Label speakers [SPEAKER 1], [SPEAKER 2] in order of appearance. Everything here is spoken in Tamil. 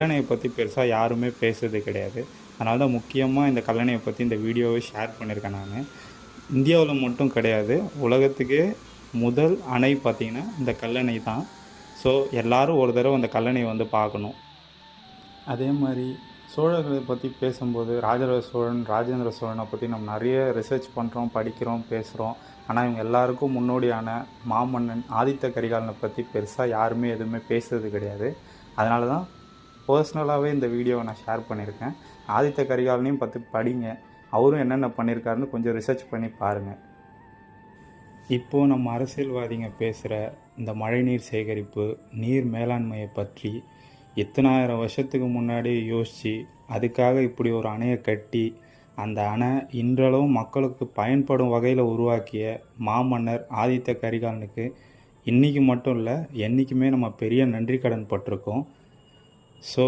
[SPEAKER 1] கல்லணையை பற்றி பெருசாக யாருமே பேசுறது கிடையாது. அதனால தான் முக்கியமாக இந்த கல்லணையை பற்றி இந்த வீடியோவை ஷேர் பண்ணியிருக்கேன் நான். இந்தியாவில் மட்டும் கிடையாது, உலகத்துக்கே முதல் அணை பார்த்திங்கன்னா இந்த கல்லணை தான். ஸோ எல்லோரும் ஒரு தடவை அந்த கல்லணையை வந்து பார்க்கணும். அதே மாதிரி சோழர்களை பற்றி பேசும்போது ராஜராஜ சோழன், ராஜேந்திர சோழனை பற்றி நம்ம நிறைய ரிசர்ச் பண்ணுறோம், படிக்கிறோம், பேசுகிறோம். ஆனால் இவங்க எல்லாருக்கும் முன்னோடியான மாமன்னன் ஆதித்த கரிகாலனை பற்றி பெருசாக யாருமே எதுவுமே பேசுறது கிடையாது. அதனால தான் பர்சனலாகவே இந்த வீடியோவை நான் ஷேர் பண்ணியிருக்கேன். ஆதித்த கரிகாலனையும் பற்றி படிங்க, அவரும் என்னென்ன பண்ணியிருக்காருன்னு கொஞ்சம் ரிசர்ச் பண்ணி பாருங்கள். இப்போது நம்ம அரசியல்வாதிங்க பேசுகிற இந்த மழைநீர் சேகரிப்பு, நீர் மேலாண்மையை பற்றி எத்தனாயிரம் வருஷத்துக்கு முன்னாடி யோசித்து அதுக்காக இப்படி ஒரு அணையை கட்டி அந்த அணை இன்றளவும் மக்களுக்கு பயன்படும் வகையில் உருவாக்கிய மாமன்னர் ஆதித்த கரிகாலனுக்கு இன்றைக்கி மட்டும் இல்லை, என்றைக்குமே நம்ம பெரிய நன்றி கடன் பட்டிருக்கோம். ஸோ